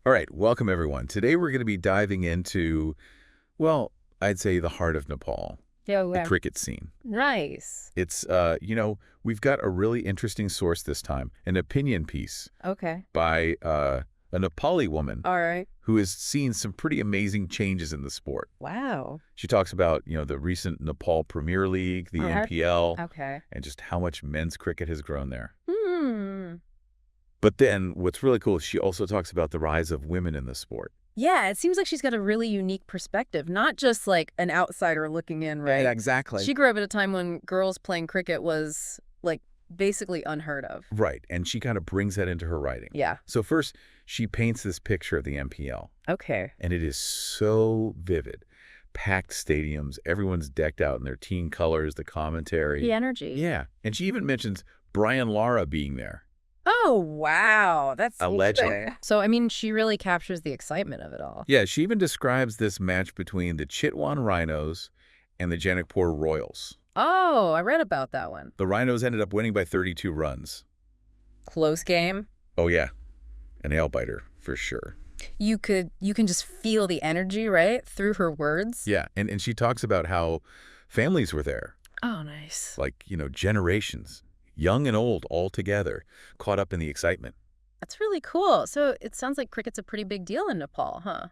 All right, welcome everyone. Today we're going to be diving into, well, I'd say the heart of Nepal, Yeah, the well, cricket scene. nice. It's, we've got a really interesting source this time, an opinion piece Okay. by a Nepali woman All right. who has seen some pretty amazing changes in the sport. Wow. She talks about, the recent Nepal Premier League, the Alright. NPL, Okay. and just how much men's cricket has grown there. Hmm. But then what's really cool is she also talks about the rise of women in the sport. Yeah, it seems like she's got a really unique perspective, not just like an outsider looking in, right? Yeah, exactly. She grew up at a time when girls playing cricket was like basically unheard of. Right, and she kind of brings that into her writing. Yeah. So first, she paints this picture of the MPL, Okay. and it is so vivid. Packed stadiums, everyone's decked out in their team colors, the commentary. The energy. Yeah, and she even mentions Brian Lara being there. Oh, wow. That's A legend. interesting. So, I mean, she really captures the excitement of it all. Yeah, she even describes this match between the Chitwan Rhinos and the Janakpur Royals. Oh, I read about that one. The Rhinos ended up winning by 32 runs. Close game. Oh, yeah, a nail-biter for sure. You can just feel the energy, right? Through her words. Yeah, and she talks about how families were there, Oh, nice. like, generations, young and old, all together, caught up in the excitement. That's really cool. So it sounds like cricket's a pretty big deal in Nepal, huh?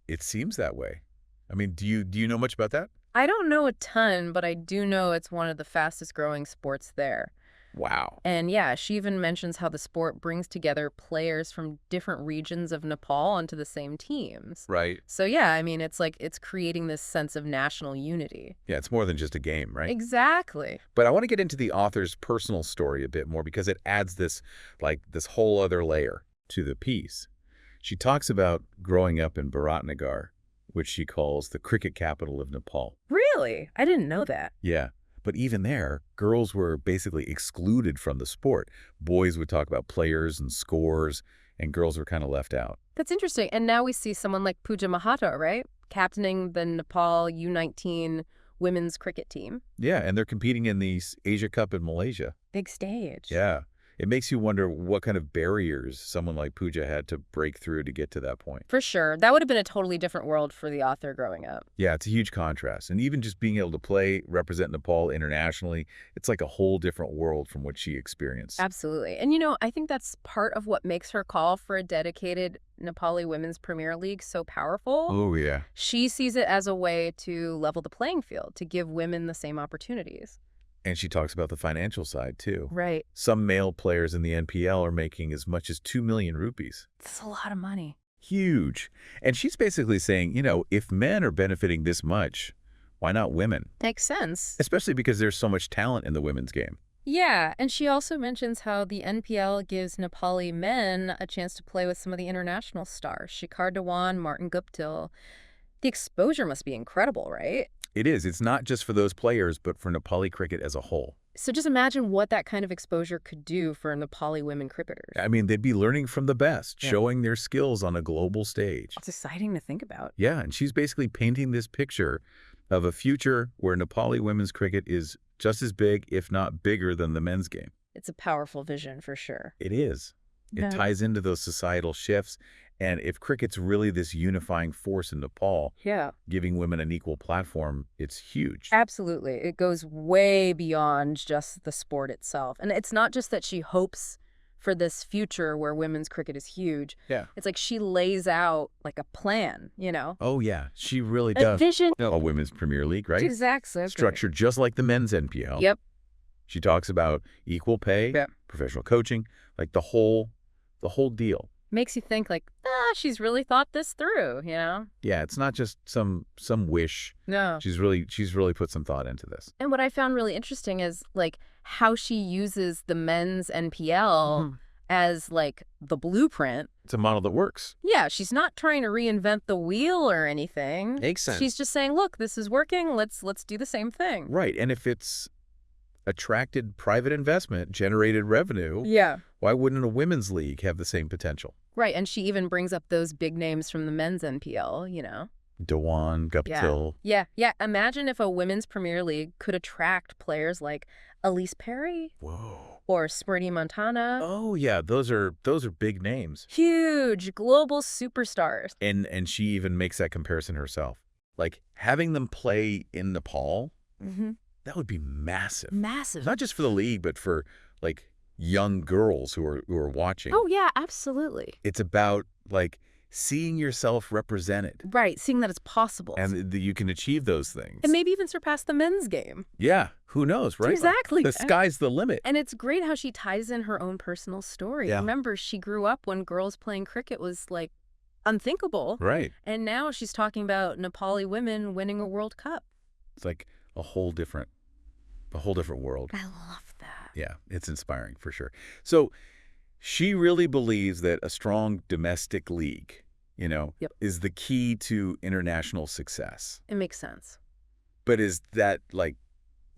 It seems that way. I mean, do you know much about that? I don't know a ton, but I do know it's one of the fastest growing sports there. Wow. And yeah, she even mentions how the sport brings together players from different regions of Nepal onto the same teams. Right. So yeah, I mean, it's like it's creating this sense of national unity. Yeah, it's more than just a game, right? Exactly. But I want to get into the author's personal story a bit more because it adds this whole other layer to the piece. She talks about growing up in Bharatnagar, which she calls the cricket capital of Nepal. Really? I didn't know that. Yeah. But even there, girls were basically excluded from the sport. Boys would talk about players and scores, and girls were kind of left out. That's interesting. And now we see someone like Pooja Mahato, right? Captaining the Nepal U19 women's cricket team. Yeah, and they're competing in the Asia Cup in Malaysia. Big stage. Yeah. It makes you wonder what kind of barriers someone like Pooja had to break through to get to that point. For sure. That would have been a totally different world for the author growing up. Yeah, it's a huge contrast. And even just being able to represent Nepal internationally, it's like a whole different world from what she experienced. Absolutely. And I think that's part of what makes her call for a dedicated Nepali Women's Premier League so powerful. Oh, yeah. She sees it as a way to level the playing field, to give women the same opportunities. And she talks about the financial side, too. Right. Some male players in the NPL are making as much as 2 million rupees. That's a lot of money. Huge. And she's basically saying, if men are benefiting this much, why not women? Makes sense. Especially because there's so much talent in the women's game. Yeah, and she also mentions how the NPL gives Nepali men a chance to play with some of the international stars, Shikhar Dhawan, Martin Guptill. The exposure must be incredible, right? It is. It's not just for those players, but for Nepali cricket as a whole. So just imagine what that kind of exposure could do for Nepali women cricketers. I mean, they'd be learning from the best, Yeah. showing their skills on a global stage. It's exciting to think about. Yeah, and she's basically painting this picture of a future where Nepali women's cricket is just as big, if not bigger, than the men's game. It's a powerful vision for sure. It is. It Yeah. ties into those societal shifts. And if cricket's really this unifying force in Nepal, Yeah. giving women an equal platform, it's huge. Absolutely. It goes way beyond just the sport itself. And it's not just that she hopes for this future where women's cricket is huge. Yeah. It's like she lays out like a plan, Oh, yeah. She really A does. vision. A women's Premier League, right? Exactly. Okay. Structured just like the men's NPL. Yep. She talks about equal pay, Yep. professional coaching, like the whole deal. Makes you think like, she's really thought this through, Yeah, it's not just some wish. No. She's really put some thought into this. And what I found really interesting is like how she uses the men's NPL as like the blueprint. It's a model that works. Yeah, she's not trying to reinvent the wheel or anything. Makes sense. She's just saying, look, this is working. Let's do the same thing. Right, and if it's attracted private investment, generated revenue, Yeah. why wouldn't a women's league have the same potential? Right, and she even brings up those big names from the men's NPL, Dewan, Yeah. Guptill. Yeah. Imagine if a women's Premier League could attract players like Elise Perry Whoa. or Smriti Montana. Oh yeah, those are big names. Huge global superstars. And she even makes that comparison herself. Like having them play in Nepal, Mm-hmm. that would be massive. Massive. Not just for the league, but for like young girls who are watching. Oh, yeah, absolutely. It's about like seeing yourself represented. Right, seeing that it's possible. And you can achieve those things. And maybe even surpass the men's game. Yeah, who knows, right? Exactly. The sky's the limit. And it's great how she ties in her own personal story. Yeah. Remember, she grew up when girls playing cricket was, like, unthinkable. Right. And now she's talking about Nepali women winning a World Cup. It's like a whole different world. I love that. Yeah, it's inspiring for sure. So she really believes that a strong domestic league, Yep. is the key to international success. It makes sense. But is that like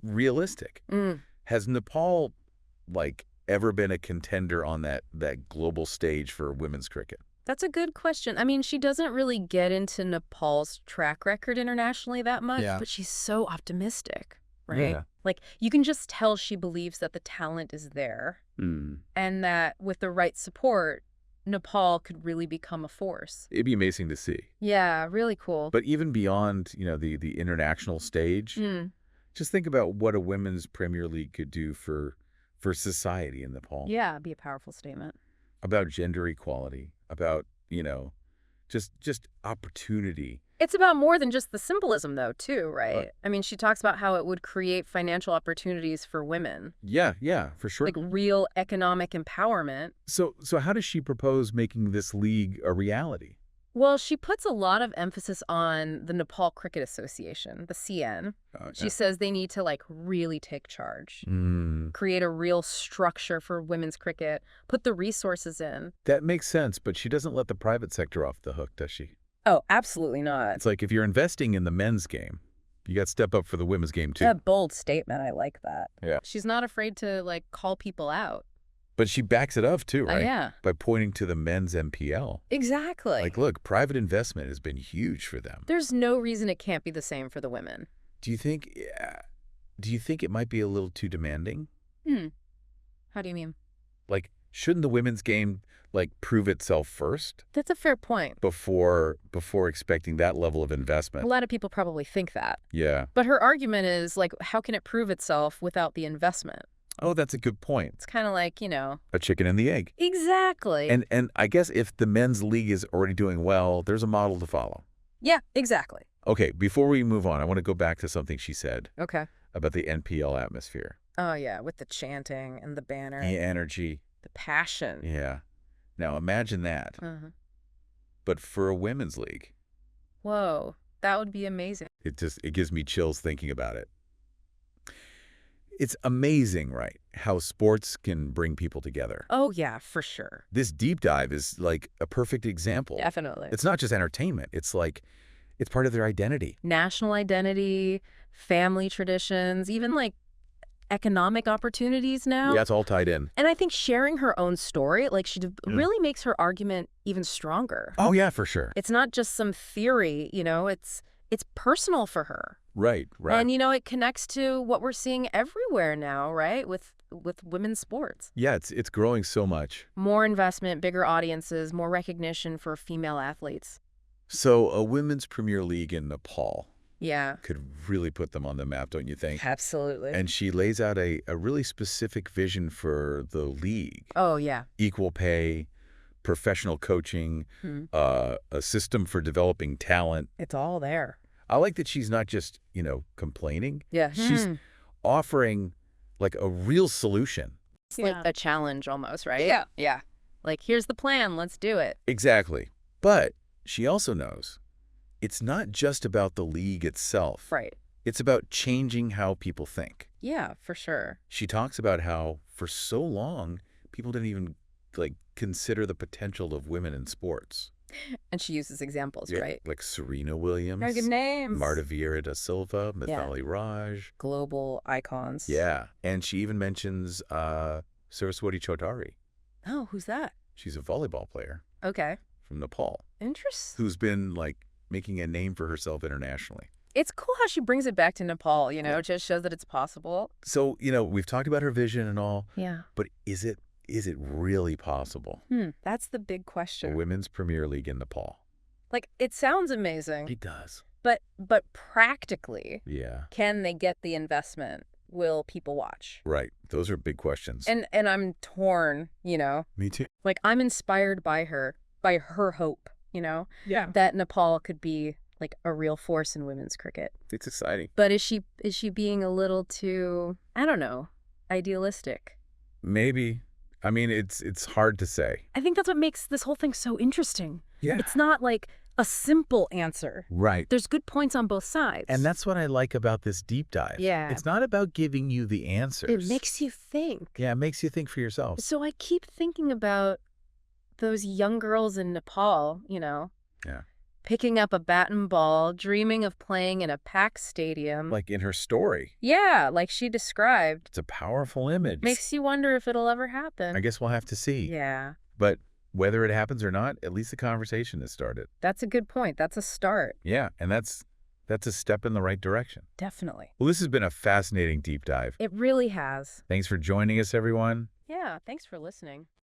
realistic? Mm. Has Nepal ever been a contender on that global stage for women's cricket? That's a good question. I mean, she doesn't really get into Nepal's track record internationally that much, Yeah. but she's so optimistic, right? Yeah. Like, you can just tell she believes that the talent is there and that with the right support, Nepal could really become a force. It'd be amazing to see. Yeah, really cool. But even beyond, the international stage, just think about what a women's Premier League could do for society in Nepal. Yeah, it'd be a powerful statement. About gender equality, about, just opportunity. It's about more than just the symbolism, though, too, right? I mean, she talks about how it would create financial opportunities for women. Yeah, for sure. Like real economic empowerment. So how does she propose making this league a reality? Well, she puts a lot of emphasis on the Nepal Cricket Association, the CN. She says they need to, really take charge, create a real structure for women's cricket, put the resources in. That makes sense, but she doesn't let the private sector off the hook, does she? Oh, absolutely not. It's like if you're investing in the men's game, you got to step up for the women's game, too. A bold statement. I like that. Yeah. She's not afraid to, call people out. But she backs it up, too, right? Yeah. By pointing to the men's MPL. Exactly. Like, look, private investment has been huge for them. There's no reason it can't be the same for the women. Do you think it might be a little too demanding? How do you mean? Like, shouldn't the women's game, prove itself first That's a fair point. before expecting that level of investment? A lot of people probably think that. Yeah. But her argument is, how can it prove itself without the investment? Oh, that's a good point. It's kind of like, A chicken and the egg. Exactly. And I guess if the men's league is already doing well, there's a model to follow. Yeah, exactly. Okay, before we move on, I want to go back to something she said Okay. about the NPL atmosphere. Oh, yeah, with the chanting and the banner. The energy. The passion. Yeah. Now imagine that, Uh-huh. but for a women's league. Whoa, that would be amazing. It gives me chills thinking about it. It's amazing, right, how sports can bring people together. Oh, yeah, for sure. This deep dive is like a perfect example. Definitely. It's not just entertainment. It's part of their identity. National identity, family traditions, even economic opportunities now. Yeah, it's all tied in. And I think sharing her own story, really makes her argument even stronger. Oh, yeah, for sure. It's not just some theory, it's personal for her. Right. And, it connects to what we're seeing everywhere now, right, with women's sports. Yeah, it's growing so much. More investment, bigger audiences, more recognition for female athletes. So a women's Premier League in Nepal Yeah. could really put them on the map, don't you think? Absolutely. And she lays out a really specific vision for the league. Oh, yeah. Equal pay, professional coaching, a system for developing talent. It's all there. I like that she's not just, complaining. Yeah. She's offering a real solution. It's like a challenge almost, right? Yeah. Yeah. Here's the plan. Let's do it. Exactly. But she also knows it's not just about the league itself. Right. It's about changing how people think. Yeah, for sure. She talks about how for so long people didn't even consider the potential of women in sports. And she uses examples, right? Like Serena Williams. Very good names. Marta Vieira da Silva, Mithali Raj. Global icons. Yeah. And she even mentions Saraswati Chaudhary. Oh, who's that? She's a volleyball player Okay. from Nepal Interesting. who's been making a name for herself internationally. It's cool how she brings it back to Nepal, it just shows that it's possible. So, we've talked about her vision and all, Yeah. but is it really possible? That's the big A question. women's Premier League in Nepal. Like, it sounds amazing. It does. But practically, Yeah. can they get the investment? Will people watch? Right. Those are big questions. And I'm torn, Me too. Like, I'm inspired by her hope, Yeah. that Nepal could be like a real force in women's cricket. It's exciting. But is she being a little too, I don't know, idealistic? Maybe. I mean, it's hard to say. I think that's what makes this whole thing so interesting. Yeah. It's not like a simple answer. Right. There's good points on both sides. And that's what I like about this deep dive. Yeah. It's not about giving you the answers. It makes you think. Yeah, it makes you think for yourself. So I keep thinking about those young girls in Nepal, Yeah. picking up a bat and ball, dreaming of playing in a packed stadium. Like in her story. Yeah, like she described. It's a powerful image. Makes you wonder if it'll ever happen. I guess we'll have to see. Yeah. But whether it happens or not, at least the conversation has started. That's a good point. That's a start. Yeah, and that's a step in the right direction. Definitely. Well, this has been a fascinating deep dive. It really has. Thanks for joining us, everyone. Yeah, thanks for listening.